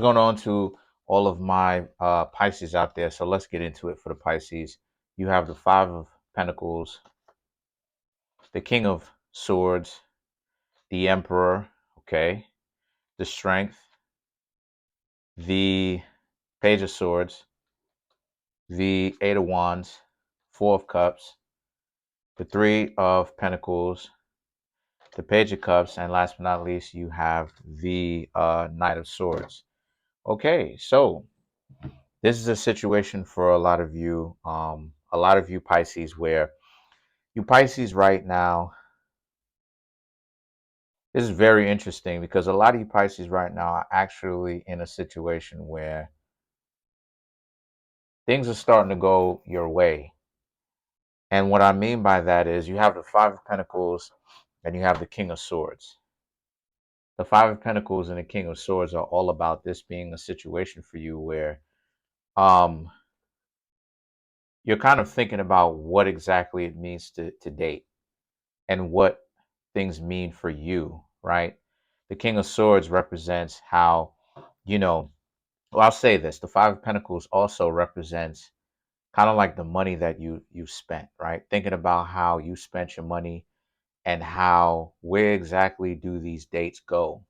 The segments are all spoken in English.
Going on to all of my Pisces out there. So let's get into it for the Pisces. You have the Five of Pentacles, the King of Swords, the Emperor, okay, the Strength, the Page of Swords, the Eight of Wands, Four of Cups, the Three of Pentacles, the Page of Cups, and last but not least, you have the Knight of Swords. Okay, so this is a situation for a lot of you Pisces, where you Pisces right now, this is very interesting because a lot of you Pisces right now are actually in a situation where things are starting to go your way. And what I mean by that is you have the Five of Pentacles and you have the King of Swords. The Five of Pentacles and the King of Swords are all about this being a situation for you where um, you're kind of thinking about what exactly it means to date and what things mean for you, right? The King of Swords represents how, you know, well, I'll say this. The Five of Pentacles also represents kind of like the money that you spent, right? Thinking about how you spent your money and how, where exactly do these dates go?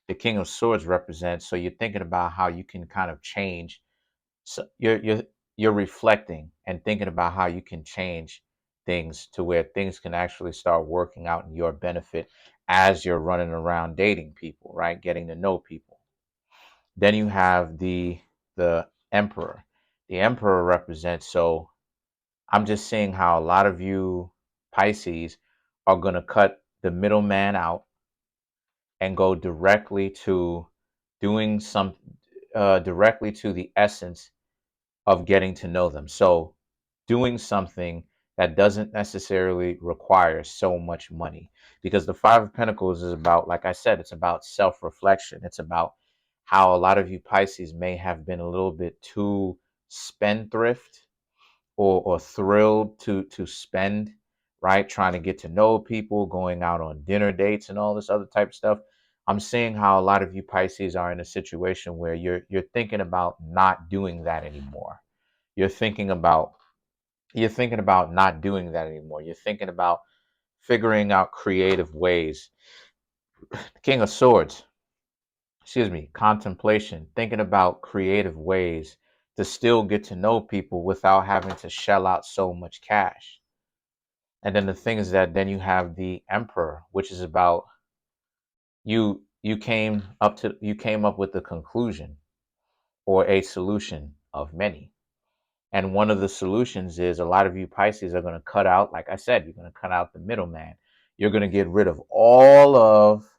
The King of Swords represents, so you're thinking about how you can kind of change. So you're reflecting and thinking about how you can change things to where things can actually start working out in your benefit as you're running around dating people, right? Getting to know people. Then you have the Emperor. The Emperor represents, so I'm just seeing how a lot of you Pisces are going to cut the middleman out and go directly to doing some directly to the essence of getting to know them. So doing something that doesn't necessarily require so much money, because the Five of Pentacles is about, like I said, it's about self-reflection. It's about how a lot of you Pisces may have been a little bit too spendthrift or thrilled to spend, right? Trying to get to know people, going out on dinner dates and all this other type of stuff. I'm seeing how a lot of you Pisces are in a situation where you're thinking about not doing that anymore. You're thinking about not doing that anymore. You're thinking about figuring out creative ways. King of Swords, excuse me, contemplation, thinking about creative ways to still get to know people without having to shell out so much cash. And then the thing is that then you have the Emperor, which is about you came up with the conclusion or a solution of many. And one of the solutions is a lot of you Pisces are going to cut out, like I said, you're going to cut out the middleman. You're going to get rid of all of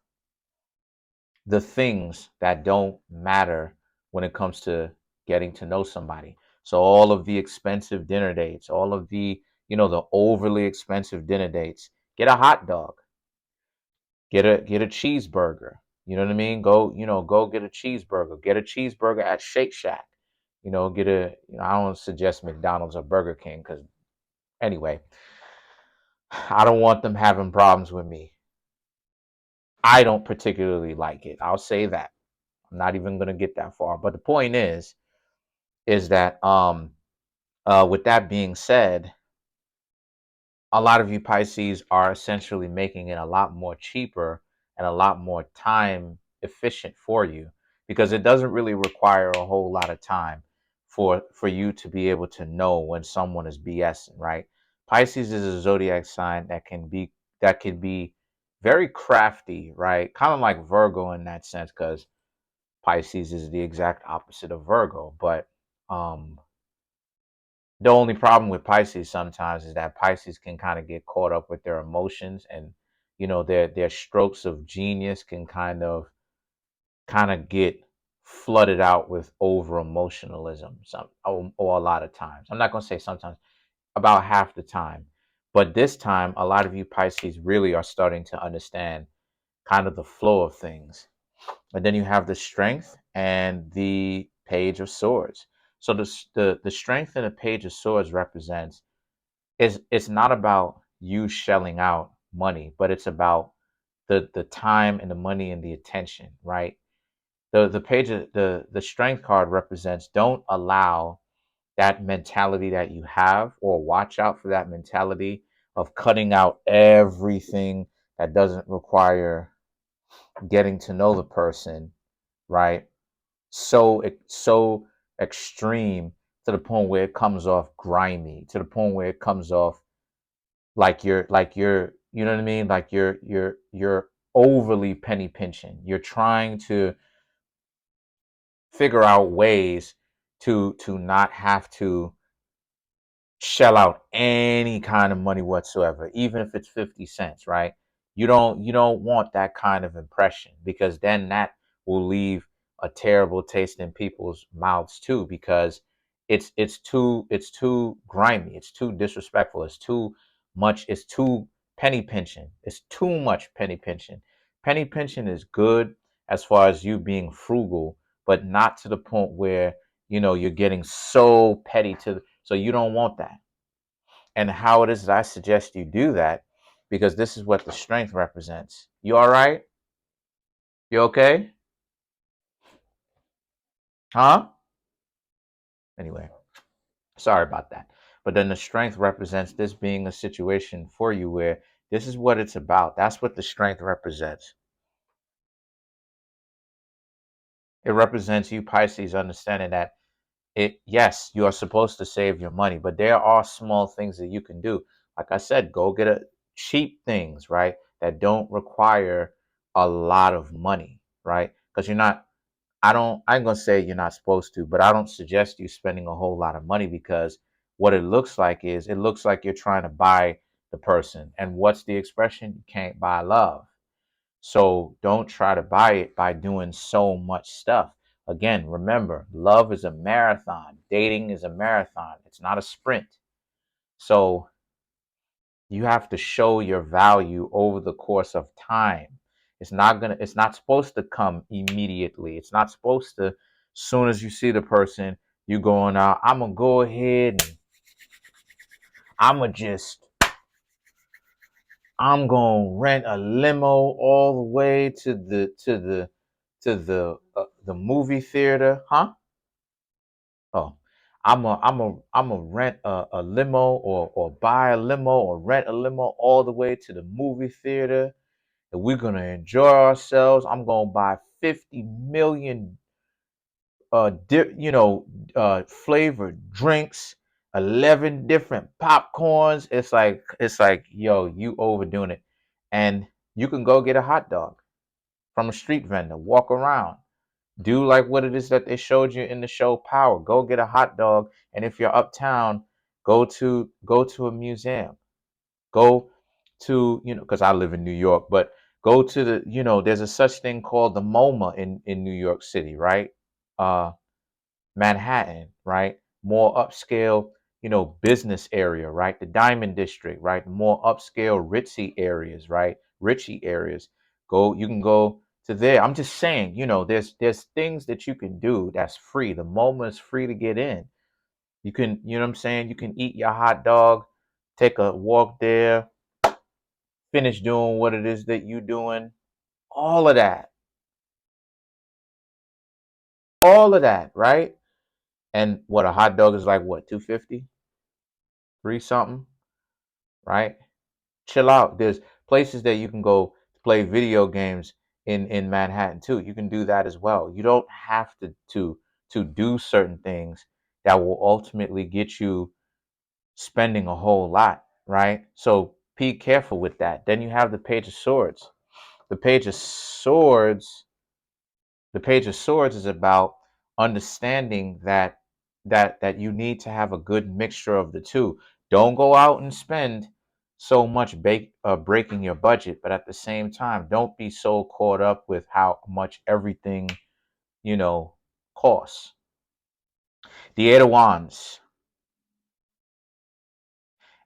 the things that don't matter when it comes to getting to know somebody. So all of the expensive dinner dates, all of the overly expensive dinner dates, get a hot dog, get a cheeseburger. You know what I mean? Go get a cheeseburger. Get a cheeseburger at Shake Shack. I don't suggest McDonald's or Burger King because anyway, I don't want them having problems with me. I don't particularly like it. I'll say that. I'm not even going to get that far. But the point is that with that being said, a lot of you Pisces are essentially making it a lot more cheaper and a lot more time efficient for you, because it doesn't really require a whole lot of time for you to be able to know when someone is BSing, right? Pisces is a zodiac sign that can be very crafty, right? Kind of like Virgo in that sense, because Pisces is the exact opposite of Virgo. But um the only problem with Pisces sometimes is that Pisces can kind of get caught up with their emotions, and their strokes of genius can kind of get flooded out with over emotionalism, or a lot of times. I'm not going to say sometimes, about half the time. But this time a lot of you Pisces really are starting to understand kind of the flow of things. And then you have the Strength and the Page of Swords. So the Strength and the Page of Swords represents, it's not about you shelling out money, but it's about the time and the money and the attention, right? The page the strength card represents, don't allow that mentality that you have, or watch out for that mentality of cutting out everything that doesn't require getting to know the person, right? So extreme, to the point where it comes off grimy, to the point where it comes off like you're you know what I mean, like you're overly penny pinching. You're trying to figure out ways to not have to shell out any kind of money whatsoever, even if it's 50 cents, right? You don't want that kind of impression, because then that will leave a terrible taste in people's mouths too, because it's too grimy, it's too disrespectful, it's too penny pinching. It's too much penny pinching. Penny pinching is good as far as you being frugal, but not to the point where you're getting so petty so you don't want that. And how it is that I suggest you do that, because this is what the strength represents. You all right? You okay? Huh? Anyway, sorry about that. But then the strength represents this being a situation for you where this is what it's about. That's what the strength represents. It represents you, Pisces, understanding that yes, you are supposed to save your money, but there are small things that you can do. Like I said, go get a cheap things, right? That don't require a lot of money, right? Because I ain't gonna say you're not supposed to, but I don't suggest you spending a whole lot of money, because what it looks like you're trying to buy the person. And what's the expression? You can't buy love. So don't try to buy it by doing so much stuff. Again, remember, love is a marathon. Dating is a marathon. It's not a sprint. So you have to show your value over the course of time. It's not supposed to come immediately. It's not supposed to, soon as you see the person, you going out, I'm gonna go ahead and I'm gonna just I'm gonna rent a limo all the way to the movie theater, huh? Oh, I'm a rent a limo, or buy a limo, or rent a limo all the way to the movie theater, and we're gonna enjoy ourselves. I'm gonna buy 50 million flavored drinks, 11 different popcorns. It's like, yo, you overdoing it. And you can go get a hot dog from a street vendor, walk around, do like what it is that they showed you in the show Power. Go get a hot dog, and if you're uptown, go to a museum. Go to, because I live in New York, but go to there's a such thing called the MoMA in New York City, right? Uh Manhattan, right? More upscale, business area, right? The Diamond District, right? More upscale, ritzy areas, right? Richy areas. You can go to there. I'm just saying, there's things that you can do that's free. The MoMA is free to get in. You can, you know what I'm saying? You can eat your hot dog, take a walk there, finish doing what it is that you're doing. All of that. All of that, right? And what, a hot dog is like what, 250, 3 something, right? Chill out. There's places that you can go to play video games in Manhattan too. You can do that as well. You don't have to do certain things that will ultimately get you spending a whole lot, right? So be careful with that. Then you have the Page of Swords. The Page of Swords The Page of Swords is about understanding that you need to have a good mixture of the two. Don't go out and spend so much breaking your budget, but at the same time, don't be so caught up with how much everything you know costs. The Eight of Wands,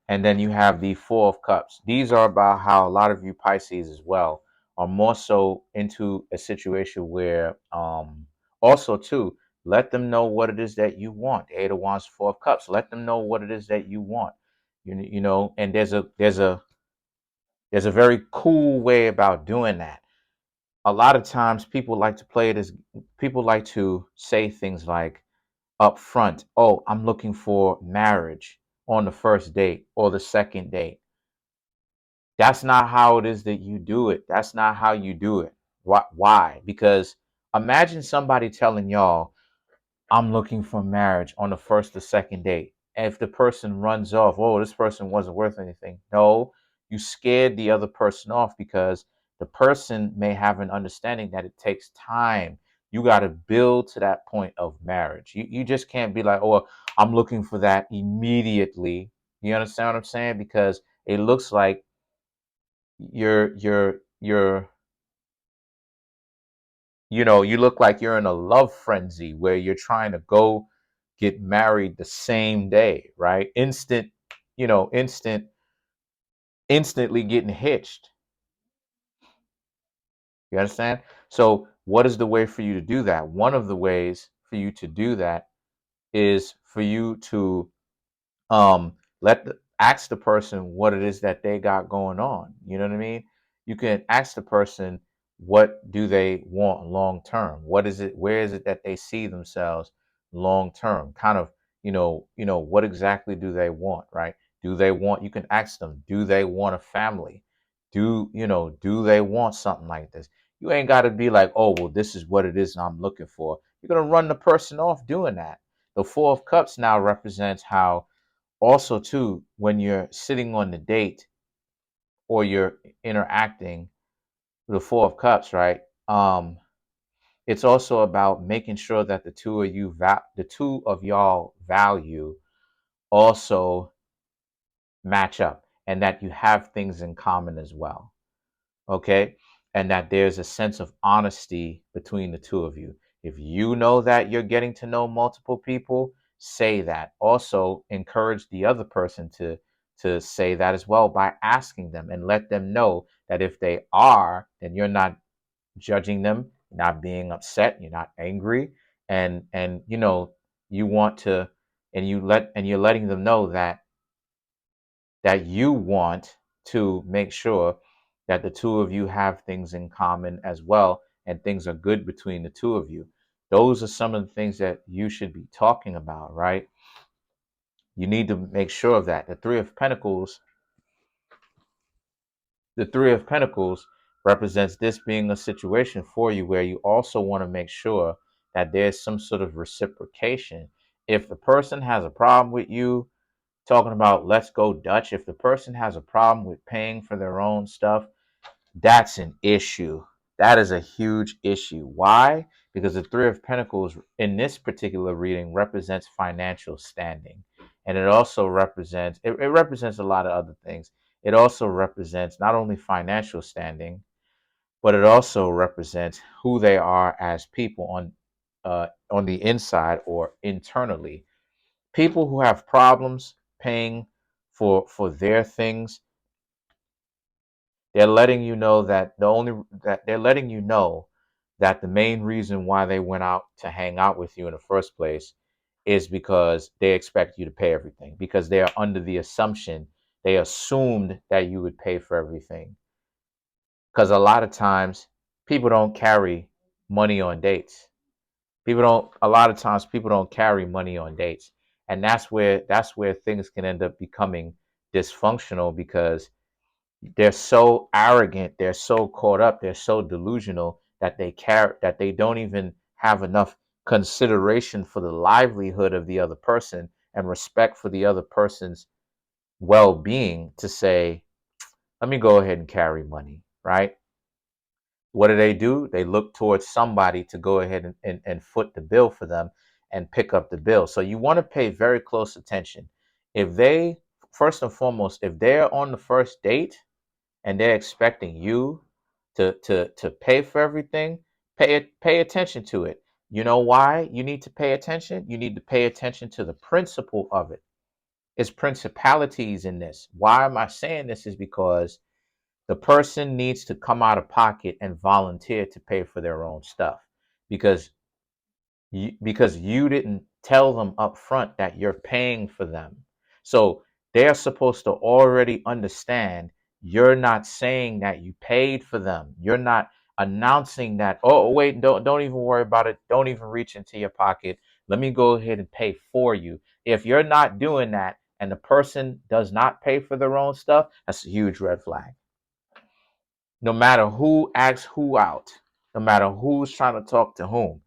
and then you have the Four of Cups. These are about how a lot of you Pisces as well are more so into a situation where also too, let them know what it is that you want. Eight of Wands, Four of Cups. Let them know what it is that you want. And there's a very cool way about doing that. a lot of times people like to play it as people like to say things like up front, oh, I'm looking for marriage on the first date or the second date. That's not how it is that you do it. That's not how you do it. Why? Because imagine somebody telling y'all, I'm looking for marriage on the first or second date. And if the person runs off, oh, this person wasn't worth anything. No, you scared the other person off because the person may have an understanding that it takes time. You got to build to that point of marriage. You just can't be like, oh, I'm looking for that immediately. You understand what I'm saying? Because it looks like you're you look like you're in a love frenzy where you're trying to go get married the same day, right? Instantly getting hitched. You understand? So what is the way for you to do that? One of the ways for you to do that is for you to ask the person what it is that they got going on. You know what I mean? You can ask the person, what do they want long term? What is it, where is it that they see themselves long term? Kind of, what exactly do they want, right? Do they want, you can ask them, do they want a family? Do they want something like this? You ain't got to be like, oh, well, this is what it is I'm looking for. You're going to run the person off doing that. The Four of Cups now represents how also too, when you're sitting on the date or you're interacting with the Four of Cups, right? It's also about making sure that the two of y'all value also match up, and that you have things in common as well. Okay, and that there's a sense of honesty between the two of you. If you know that you're getting to know multiple people, say that. Also encourage the other person to say that as well by asking them, and let them know that if they are, then you're not judging them, you're not being upset, you're not angry, and you want to, and you're letting them know that you want to make sure that the two of you have things in common as well, and things are good between the two of you. Those are some of the things that you should be talking about, right? You need to make sure of that. The Three of Pentacles represents this being a situation for you where you also want to make sure that there's some sort of reciprocation. If the person has a problem with you talking about let's go Dutch, if the person has a problem with paying for their own stuff, that's an issue. That is a huge issue. Why? Because the Three of Pentacles in this particular reading represents financial standing. And it also it represents a lot of other things. It also represents not only financial standing, but it also represents who they are as people on the inside or internally. People who have problems paying for their things, they're letting you know that the main reason why they went out to hang out with you in the first place is because they expect you to pay everything, because they are under the assumption, they assumed that you would pay for everything. Because a lot of times people don't carry money on dates. A lot of times people don't carry money on dates. And that's where things can end up becoming dysfunctional, because they're so arrogant, they're so caught up, they're so delusional that they don't even have enough consideration for the livelihood of the other person and respect for the other person's well-being to say, let me go ahead and carry money, right? What do? They look towards somebody to go ahead and foot the bill for them and pick up the bill. So you want to pay very close attention. If they, first and foremost, if they're on the first date and they're expecting you to pay for everything, pay attention to it. You know why you need to pay attention? You need to pay attention to the principle of it. It's principalities in this. Why am I saying this? Is because the person needs to come out of pocket and volunteer to pay for their own stuff, because you didn't tell them up front that you're paying for them. So they're supposed to already understand you're not saying that you paid for them. You're not announcing that, oh wait, don't even worry about it, don't even reach into your pocket, let me go ahead and pay for you. If you're not doing that and the person does not pay for their own stuff, that's a huge red flag. No matter who asks who out, no matter who's trying to talk to whom,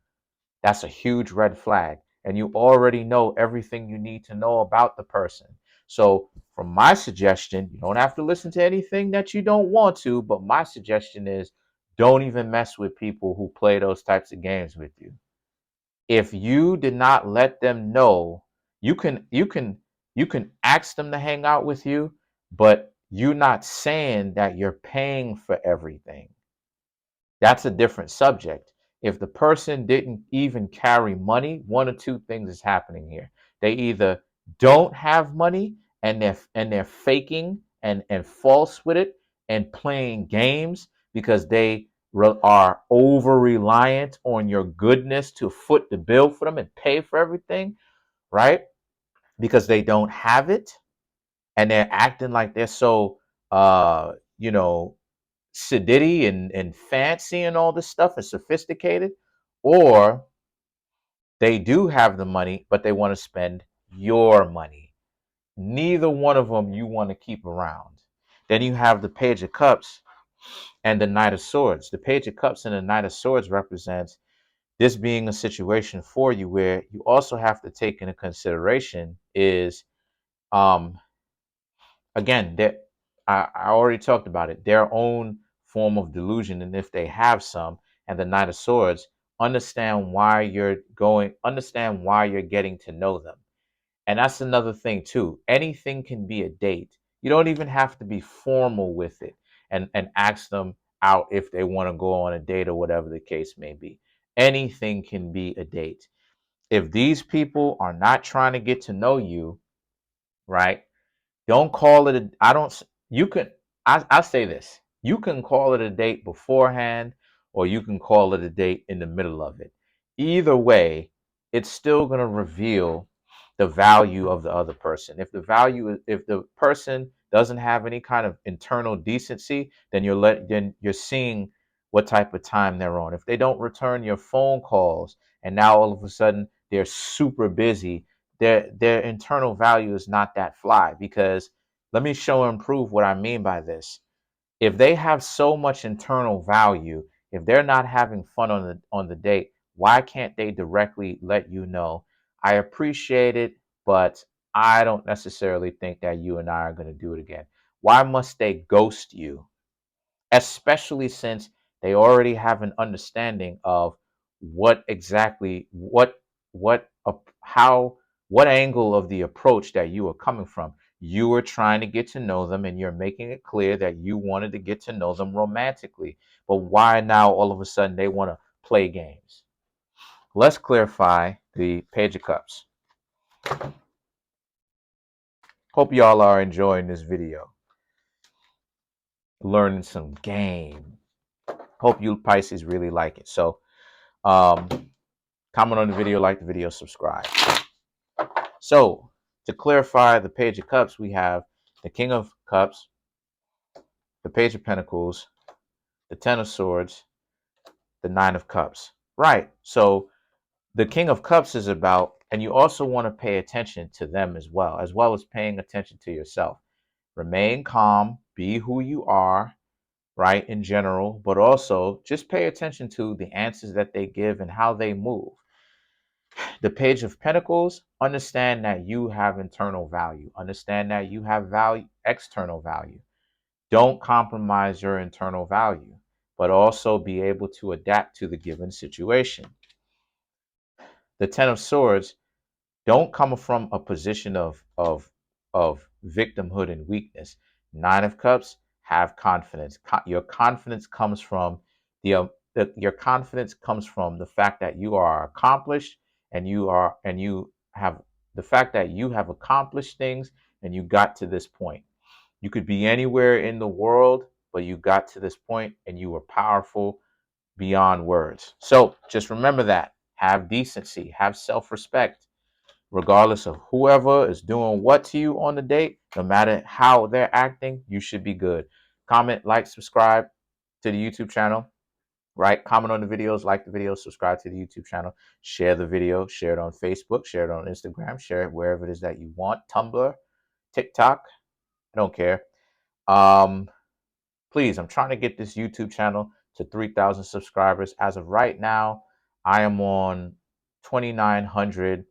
that's a huge red flag. And you already know everything you need to know about the person. So, from my suggestion, you don't have to listen to anything that you don't want to, but my suggestion is don't even mess with people who play those types of games with you. If you did not let them know, you can ask them to hang out with you, but you're not saying that you're paying for everything. That's a different subject. If the person didn't even carry money, one or two things is happening here. They either don't have money and they're faking and false with it and playing games because they are over reliant on your goodness to foot the bill for them and pay for everything, right? Because they don't have it and they're acting like they're so you know sedity and fancy and all this stuff and sophisticated, or they do have the money, but they want to spend your money. Neither one of them you want to keep around. Then you have the Page of Cups and the Knight of Swords. The Page of Cups and the Knight of Swords represents this being a situation for you where you also have to take into consideration is um again, that I already talked about it, their own form of delusion. And if they have some, and the Knight of Swords, understand why you're getting to know them. And that's another thing too. Anything can be a date. You don't even have to be formal with it and ask them out if they want to go on a date or whatever the case may be. Anything can be a date. If these people are not trying to get to know you, right? Don't call it a, I don't, you can, I say this, you can call it a date beforehand or you can call it a date in the middle of it. Either way, it's still going to reveal the value of the other person. If the person doesn't have any kind of internal decency, then you're seeing what type of time they're on. If they don't return your phone calls and now all of a sudden they're super busy, their internal value is not that fly. Because let me show and prove what I mean by this. If they have so much internal value, if they're not having fun on the date, why can't they directly let you know, I appreciate it, but I don't necessarily think that you and I are going to do it again? Why must they ghost you? Especially since they already have an understanding of what exactly how what angle of the approach that you are coming from. You are trying to get to know them and you're making it clear that you wanted to get to know them romantically. But why now all of a sudden they want to play games? Let's clarify the Page of Cups. Hope y'all are enjoying this video, learning some game. Hope you Pisces really like it. So um comment on the video, like the video, subscribe. So, to clarify the Page of Cups, we have the King of Cups, the Page of Pentacles, the Ten of Swords, the Nine of Cups. Right. So, the King of Cups is about, and you also want to pay attention to them as well as paying attention to yourself. Remain calm, be who you are, right, in general, but also just pay attention to the answers that they give and how they move. The Page of Pentacles, understand that you have internal value. Understand that you have value, external value. Don't compromise your internal value, but also be able to adapt to the given situation. The Ten of Swords, don't come from a position of victimhood and weakness. Nine of Cups, have confidence. Your confidence comes from your confidence comes from the fact that you are accomplished and you have the fact that you have accomplished things and you got to this point. You could be anywhere in the world, but you got to this point and you were powerful beyond words. So just remember that. Have decency, have self-respect, regardless of whoever is doing what to you on the date. No matter how they're acting, you should be good. Comment, like, subscribe to the YouTube channel. right? Comment on the videos, like the videos, subscribe to the YouTube channel, share the video, share it on Facebook, share it on Instagram, share it wherever it is that you want. Tumblr, TikTok, I don't care. Please, I'm trying to get this YouTube channel to 3,000 subscribers. As of right now, I am on 2,900,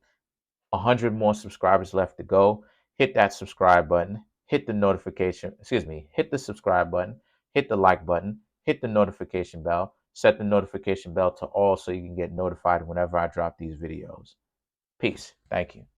100 more subscribers left to go. Hit that subscribe button, hit the notification, hit the subscribe button, hit the like button, hit the notification bell, set the notification bell to all so you can get notified whenever I drop these videos. Peace. Thank you.